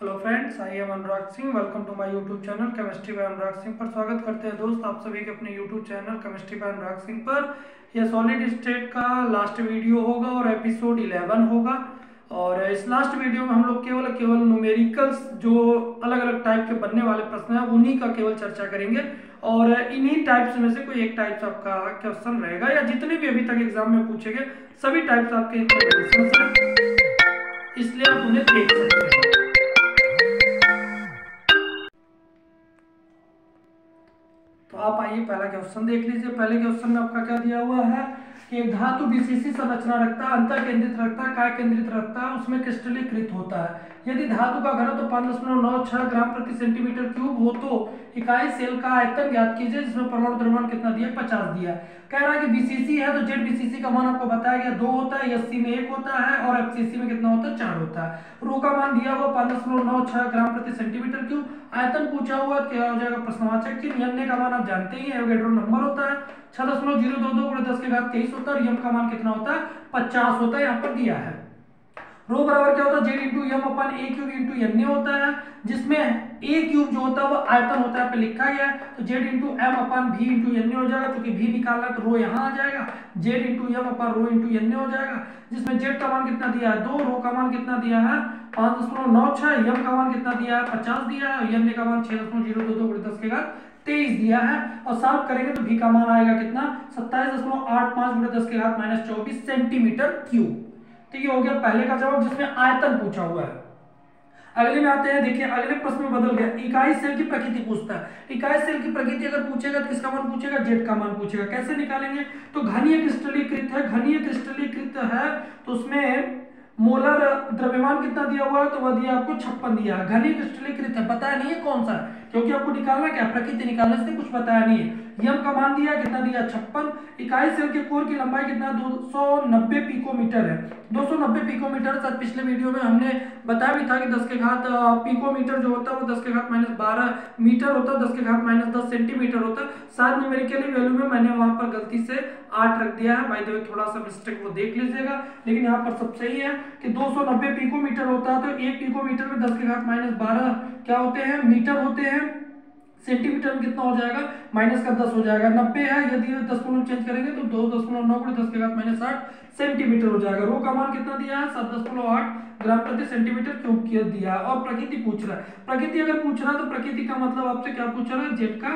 Hello friends, I am Anurag Singh. Welcome to my YouTube channel chemistry by Anurag Singh पर स्वागत करते हैं दोस्त आप सभी के अपने YouTube channel chemistry by Anurag Singh पर। यह सॉलिड स्टेट का लास्ट वीडियो होगा और एपिसोड 11 होगा। और इस लास्ट वीडियो में हम लोग केवल न्यूमेरिकल्स जो अलग अलग टाइप के बनने वाले प्रश्न हैं उन्हीं का केवल चर्चा करेंगे। और इन्हीं टाइप्स में से कोई एक टाइप्स आपका क्वेश्चन रहेगा, या जितने भी अभी तक एग्जाम में पूछे गए सभी टाइप्स आपके इसलिए आप उन्हें देख सकते हैं। तो आप आइए पहला क्वेश्चन देख लीजिए। पहले क्वेश्चन में आपका क्या दिया हुआ है कि एक धातु बीसीसी संरचना रखता है, अंतर केंद्रित रखता है, काय केंद्रित रखता है, उसमें क्रिस्टलीकृत होता है। यदि धातु का घनत्व 5.96 ग्राम प्रति सेंटीमीटर क्यूब हो तो इकाई सेल का आयतन ज्ञात कीजिए जिसमें परमाणु द्रव्यमान कितना दिया, 50 दिया। कह रहा है कि बीसीसी है तो जेड बीसीसी का मान आपको बताया गया 2 होता है, एससी में 1 होता है और एफसीसी में कितना होता है, 4 होता है। रो का मान दिया हुआ 5.96 ग्राम प्रति सेंटीमीटर क्यूब। आयतन पूछा हुआ क्या हो जाएगा, प्रश्नवाचक चिन्ह। एन का मान आप जानते ही हैं, एवोगैड्रो नंबर होता है 6.022 × 10⁻23 होता है और यम का मान कितना होता है, 50 होता है, यहाँ पर दिया है। रो बराबर क्या होता है, Z into Yama upon A cube into N होता है, जिसमें ए क्यूब जो होता है वो आयतन होता है, यहाँ पे लिखा गया है। तो जेड इंटू एम अपन भी इंटू एन हो जाएगा, क्योंकि भी निकालना है तो रो यहाँ आ जाएगा। जेड इंटू यम अपन रो इंटू एन हो जाएगा, जिसमें जेड का मान कितना दिया है 2, रो का मान कितना दिया है 5.96, यम का मान कितना दिया है 50 दिया है, एन का मान 6.022 × 10⁻23 दिया है। और सॉल्व करेंगे तो भी का मान आएगा कितना, 27.85 × 10⁻24 सेंटीमीटर क्यूब। तो ये हो गया पहले का जवाब जिसमें आयतन पूछा हुआ है। अगले में आते हैं, देखिए अगले प्रश्न में बदल गया। इकाई सेल की प्रकृति पूछता है। इकाई सेल की प्रकृति अगर पूछेगा तो किसका मान पूछेगा, जेड का मान पूछेगा। कैसे निकालेंगे, तो घनीय क्रिस्टलीकृत है, घनीय क्रिस्टलीकृत है तो उसमें मोलर द्रव्यमान कितना दिया हुआ है, तो वह दिया आपको 56 दिया है। घनीय क्रिस्टलीकृत है, बताया नहीं है कौन सा है, क्योंकि आपको निकालना क्या, प्रकृति निकालने से कुछ बताया नहीं है। यम का मान दिया कितना दिया 56। इकाई सेल के कोर की लंबाई कितना 290 पिकोमीटर है। 290 पिकोमीटर शायद पिछले वीडियो में हमने बताया भी था कि 10 के घात पिकोमीटर जो होता है वो 10 के घात -12 मीटर होता है, 10 के घात -10 सेंटीमीटर होता है। शायद न्यूमेरिकली वैल्यू में मैंने वहां पर गलती से 8 रख दिया है, बाय द वे थोड़ा सा मिस्टेक वो देख लीजिएगा, लेकिन यहाँ पर सब सही है कि 290 पिकोमीटर होता है। तो 1 पिकोमीटर में 10 के घात -12 क्या होते हैं, मीटर होते हैं। सेंटीमीटर में कितना हो जाएगा, -10 हो जाएगा। 90 है, यदि दशमलव चेंज करेंगे तो 2.9 × 10 के घात -8 सेंटीमीटर हो जाएगा। रो का मान कितना दिया है 7.8 ग्राम प्रति सेंटीमीटर क्यूब किया दिया है। और प्रकृति पूछ रहा है, प्रकृति अगर पूछ रहा है तो प्रकृति का मतलब आपसे क्या पूछ रहा है, जेड का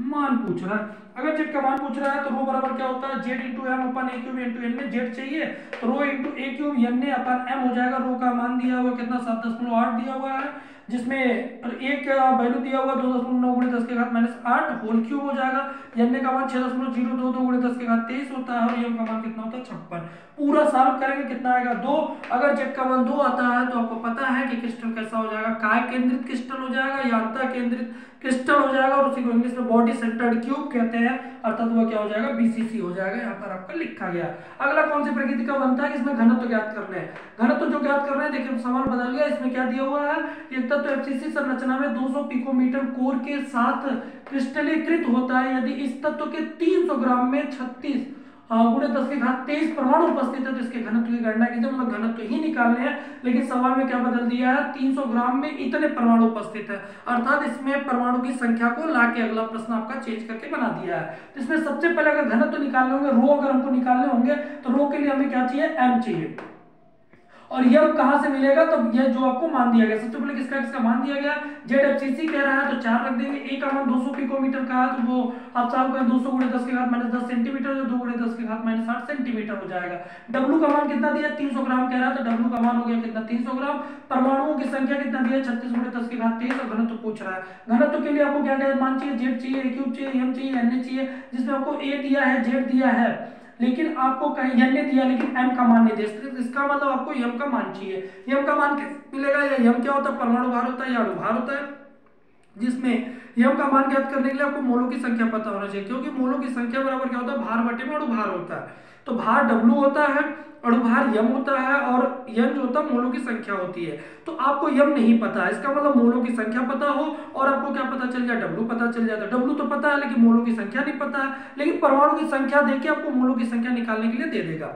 मान पूछ रहा है। अगर जेड का मान पूछ रहा है तो रो बराबर क्या होता है, Z into M upon A cube into N में जेड चाहिए तो रो into A cube N upon M हो जाएगा। रो का मान दिया हुआ कितना 7.8 दिया हुआ है, जिसमें एक वैल्यू दिया हुआ 2.9 × 10 के घात -8 होल क्यूब हो जाएगा। एन का मान 6.022 × 10 के घात 23 होता है और एम का मान कितना होता है 56। पूरा सॉल्व करेंगे कितना आएगा 2। अगर जेड का मान 2 आता है तो आपको पता है कि क्रिस्टल कैसा हो जाएगा, काय केंद्रित क्रिस्टल हो जाएगा या अंतर केंद्रित क्रिस्टल हो जाएगा, और उसी को इंग्लिश में बॉडी सेंटर्ड क्यूब कहते हैं, अर्थात वह क्या हो जाएगा, बीसीसी हो जाएगा। यहाँ पर आपका लिखा गया। अगला कौन सी प्रकृति का बनता है कि इसमें घनत्व ज्ञात करना है। घनत्व जो ज्ञात करना है, देखिए सवाल बदल गया। इसमें क्या दिया हुआ है, एक तत्व एफसीसी संरचना में 200 पिकोमीटर कोर के साथ क्रिस्टलीकृत होता है। यदि इस तत्व के 300 ग्राम में 36 × 10 के घात 23 परमाणु उपस्थित है तो इसके घनत्व की गणना कीजिए। मतलब घनत्व ही निकालने हैं, लेकिन सवाल में क्या बदल दिया है, 300 ग्राम में इतने परमाणु उपस्थित है, अर्थात इसमें परमाणु की संख्या को लाके अगला प्रश्न आपका चेंज करके बना दिया है। तो इसमें सबसे पहले अगर घनत्व निकालने होंगे, रो अगर हमको निकालने होंगे तो रो के लिए हमें क्या चाहिए, एम चाहिए। और यह कहां से मिलेगा, तो यह जो आपको मान दिया गया, सबसे पहले किसका मान दिया गया, जेड एफसीसी कह रहा है तो 4 रख देंगे। ए का मान 200 पिकोमीटर का है तो वो आप साल का 200 × 10 के घात -10 सेंटीमीटर, जो 2 × 10 के घात -8 सेंटीमीटर हो जाएगा। डब्ल्यू का मान कितना दिया, 300 ग्राम कह रहा है तो डब्ल्यू का मान हो गया कितना, 300 ग्राम। परमाणुओं की संख्या कितना दिया, 36 × 10 के घात 23 और घनत्व पूछ रहा है। घनत्व के लिए आपको क्या क्या मान चाहिए, जेड चाहिए, ए क्यूब चाहिए, एम चाहिए, एन चाहिए, जिसमें आपको ए दिया है, जेड दिया है, लेकिन आपको कहीं एन ने दिया लेकिन एम का मान नहीं दिया। इसका मतलब आपको यम का मान चाहिए। यम का मान मिलेगा, या यम क्या होता है, परमाणु भार होता है या अणु भार होता है, जिसमें यम का मान ज्ञात करने के लिए आपको मोलों की संख्या पता होना चाहिए, क्योंकि मोलों की संख्या बराबर क्या होता है, भार बटे में अणु भार होता है। तो भार डब्ल्यू होता है, अणुभार यम होता है और यम जो होता है मोलों की संख्या होती है। तो आपको यम नहीं पता है, इसका मतलब मोलों की संख्या पता हो और आपको क्या पता चल जाए, डब्ल्यू पता चल जाता है। डब्ल्यू तो पता है लेकिन मोलों की संख्या नहीं पता है, लेकिन परमाणु की संख्या देके आपको मोलों की संख्या निकालने के लिए दे देगा।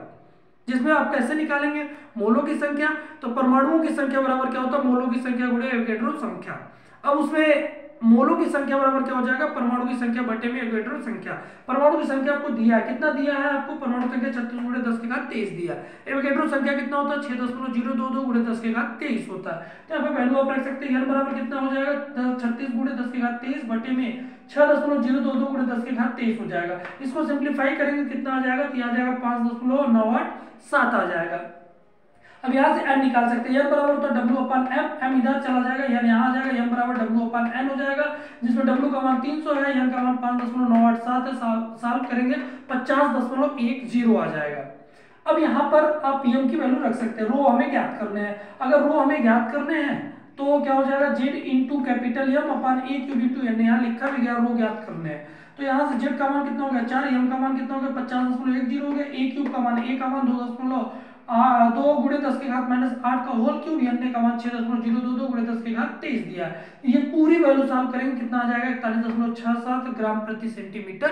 जिसमें आप कैसे निकालेंगे मोलों की संख्या, तो परमाणुओं की संख्या बराबर क्या होता है मोलों की संख्या गुणे एवोगैड्रो संख्या। अब उसमें मोलों की संख्या बराबर क्या हो जाएगा परमाणु की संख्या बटे में एवोगैड्रो संख्या। परमाणु की संख्या आपको दिया है, कितना दिया है आपको, परमाणु संख्या 36 गुणे 10 की घात 23 दिया है। एवोगैड्रो संख्या कितना होता है 6.022 गुणे 10 की घात 23 होता है। तो यहाँ पे वैल्यू आप रख सकते हैं n बराबर कितना हो जाएगा 36 गुणे 10 की घात 23 बटे में 6.022 गुणे 10 की घात 23 हो जाएगा। इसको सिंप्लीफाई करेंगे कितना आ जाएगा, तो आ जाएगा 5.987 आ जाएगा। अब यहाँ से n निकाल सकते हैं, n बराबर होता है w अपन m, m इधर चला जाएगा यानी यहाँ आ जाएगा, m बराबर w अपन n हो जाएगा, जिसमें w का मान 300 है, n का मान 5.987 है। सॉल्व करेंगे 50.10 आ जाएगा। अब यहाँ पर आप m की वैल्यू रख सकते हैं, रो हमें ज्ञात करने हैं। अगर रो हमें ज्ञात करने हैं तो क्या हो जाएगा z into capital m upon a cube into n, यहाँ लिखा भी गया रो ज्ञात करने हैं। तो यहाँ से z का मान कितना हो गया 4, m का मान कितना हो गया 50.10 हो गया, a क्यूब का मान a का मान 2 गुणे 10 की घात -8 का होल क्यूब, n का मान 6.022 गुणे 10 की घात 23 दिया है। ये पूरी वैल्यू सॉल्व करेंगे कितना आ जाएगा 41.67 ग्राम प्रति सेंटीमीटर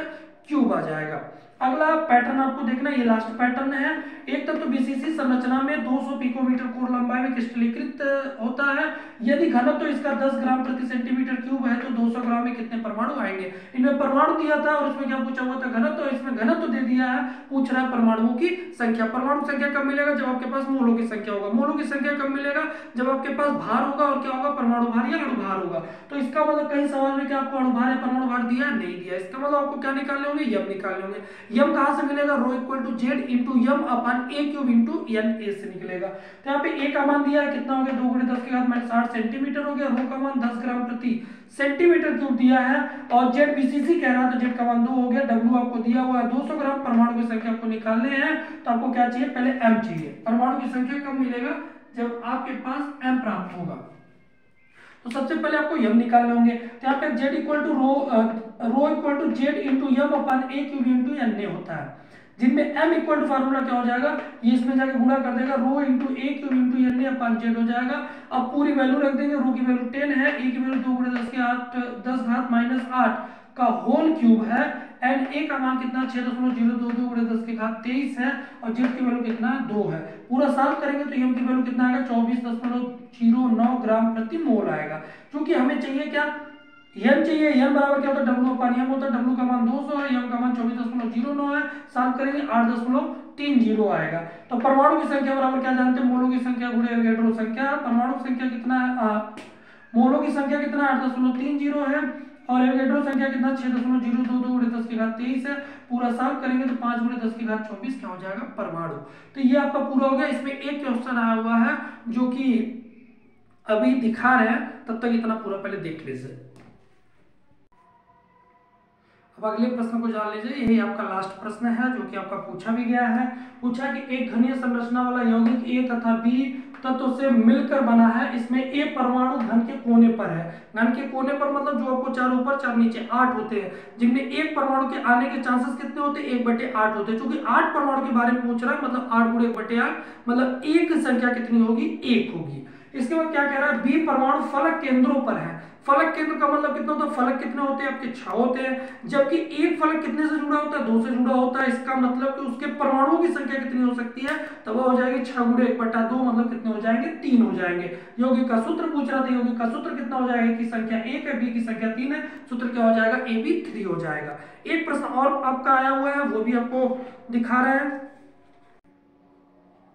क्यूब आ जाएगा। अगला पैटर्न आपको देखना, ये लास्ट पैटर्न है। एक तत्व बीसीसी संरचना में 200 पिकोमीटर कोर लंबाई में क्रिस्टलीकृत होता है। यदि घनत्व तो इसका 10 ग्राम प्रति सेंटीमीटर क्यूब है तो 200 ग्राम में कितने परमाणु आएंगे। इनमें परमाणु दिया था और इसमें क्या पूछा हुआ था घनत्व, तो इसमें घनत्व दे दिया है, पूछ रहा है परमाणुओं की संख्या। परमाणु संख्या कब मिलेगा जब आपके पास मोलों की संख्या होगा। मोलों की संख्या कब मिलेगा जब आपके पास भार होगा और क्या होगा परमाणु भार या अणु भार होगा। तो इसका मतलब कहीं सवाल में क्या आपको अणु भार या परमाणु भार दिया नहीं दिया, इसका मतलब आपको क्या निकालने होंगे यम निकालने होंगे। यम कहां से मिलेगा rho equal to Z into Yama upon A cube into N A से निकलेगा। तो यहाँ पे ए का मान दिया है कितना हो गया 2 गुणे 10 की घात -8 सेंटीमीटर हो गया, रो का मान 10 ग्राम प्रति सेंटीमीटर क्यूब दिया है और जेड बीसीसी कह रहा है तो जेड का मान 2 हो गया, डब्ल्यू आपको दिया हुआ है 200 ग्राम। परमाणु की संख्या आपको निकालने हैं तो आपको क्या चाहिए पहले एम चाहिए। परमाणु की संख्या कब मिलेगा जब आपके पास एम प्राप्त होगा। तो सबसे पहले आपको यम निकालने होंगे, तो यहाँ पे z equal to rho equal to Z into Yama upon A cube into N A होता है, जिनमें m इक्वल टू फार्मूला क्या हो जाएगा ये इसमें जाके गुणा कर देगा, rho into A cube into N A upon Z हो जाएगा। अब पूरी वैल्यू रख देंगे, रो की वैल्यू 10 है, ए की वैल्यू 2 गुणे 10 की 10 का होल क्यूब है, एन ए का मान कितना 6.022 गुणे 10 की घात 23 है और जेड की वैल्यू कितना 2 है। पूरा सॉल्व करेंगे तो यम की वैल्यू कितना आएगा 24.09 ग्राम प्रति मोल आएगा। क्योंकि हमें चाहिए क्या यम चाहिए, यम बराबर क्या होता है डब्ल्यू अपन यम होता है, डब्ल्यू का मान 200 है, यम का मान 24.09 है, सॉल्व करेंगे 8.30 आएगा। तो परमाणु की संख्या बराबर क्या जानते हैं मोलों की संख्या गुणे एवोगैड्रो संख्या। परमाणु की संख्या कितना है मोलों की संख्या कितना 8.30 है और एवोगैड्रो संख्या कितना 6.022 गुणे 10 की घात 23 है। पूरा सॉल्व करेंगे तो 5 गुणे 10 की घात 24 क्या हो जाएगा परमाणु। तो ये आपका पूरा हो गया। इसमें एक क्वेश्चन आया हुआ है जो कि अभी दिखा रहे हैं, तब तक इतना पूरा पहले देख लीजिए। अब अगले प्रश्न को जान लीजिए, यही आपका लास्ट प्रश्न है जो कि आपका पूछा भी गया है। पूछा कि एक घनीय संरचना वाला यौगिक ए तथा बी तत्व से मिलकर बना है, इसमें ए परमाणु घन के कोने पर है। घन के कोने पर मतलब जो आपको 4 ऊपर 4 नीचे 8 होते हैं, जिनमें एक परमाणु के आने के चांसेस कितने होते हैं 1/8 होते हैं। क्योंकि 8 परमाणु के बारे में पूछ रहा है मतलब 8 गुणे 1/8 मतलब एक संख्या कितनी होगी 1 होगी। इसके बाद क्या कह रहा है बी परमाणु फलक केंद्रों पर है। फलक केंद्र का मतलब कितना होता है फलक कितने होते हैं आपके 6 होते हैं, जबकि एक फलक कितने से जुड़ा होता है 2 से जुड़ा होता है। इसका मतलब कि उसके परमाणुओं की संख्या कितनी हो सकती है तो वह हो जाएगी 6 गुणे 1/2 मतलब कितने हो जाएंगे 3 हो जाएंगे। यौगिक का सूत्र पूछ रहा था, यौगिक का सूत्र कितना हो जाएगा की संख्या 1 है, बी की संख्या 3 है, सूत्र क्या हो जाएगा AB3 हो जाएगा। एक प्रश्न और आपका आया हुआ है वो भी आपको दिखा रहे हैं।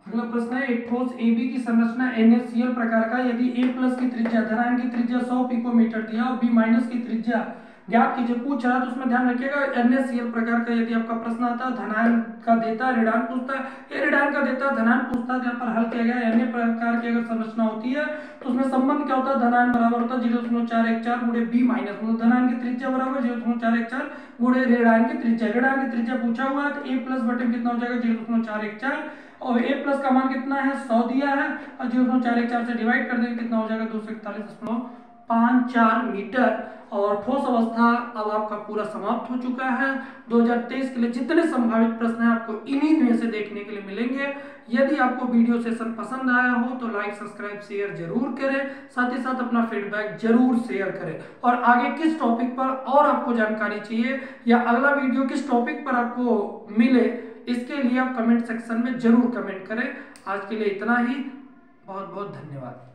अगला प्रश्न है एक ठोस AB की संरचना NaCl प्रकार का, यदि A+ की त्रिज्या धनायन की त्रिज्या 100 पिकोमीटर दिया और B- की त्रिज्या ज्ञात कीजिए पूछ रहा है, तो उसमें ध्यान रखिएगा NaCl प्रकार का यदि आपका प्रश्न आता है धनायन का देता है ऋणायन पूछता है, ये ऋणायन का देता है धनायन पूछता है, यहाँ पर हल किया गया Na प्रकार की अगर संरचना होती है तो उसमें संबंध क्या होता है धनायन बराबर होता है 0.414 गुणे B- मतलब धनायन की त्रिज्या बराबर 0.414 गुणे ऋणायन की त्रिज्या। ऋणायन की त्रिज्या पूछा हुआ है तो A+ बटे कितना हो जाएगा 0.414 और A+ का मान कितना है 100 दिया है और 0.414 से डिवाइड कर देंगे कितना हो जाएगा 241.54 मीटर। और ठोस अवस्था अब आपका पूरा समाप्त हो चुका है। 2023 के लिए जितने संभावित प्रश्न हैं आपको इन्हीं में से देखने के लिए मिलेंगे। यदि आपको वीडियो सेशन पसंद आया हो तो लाइक सब्सक्राइब शेयर जरूर करें, साथ ही साथ अपना फीडबैक जरूर शेयर करें। और आगे किस टॉपिक पर और आपको जानकारी चाहिए या अगला वीडियो किस टॉपिक पर आपको मिले इसके लिए आप कमेंट सेक्शन में जरूर कमेंट करें। आज के लिए इतना ही, बहुत बहुत धन्यवाद।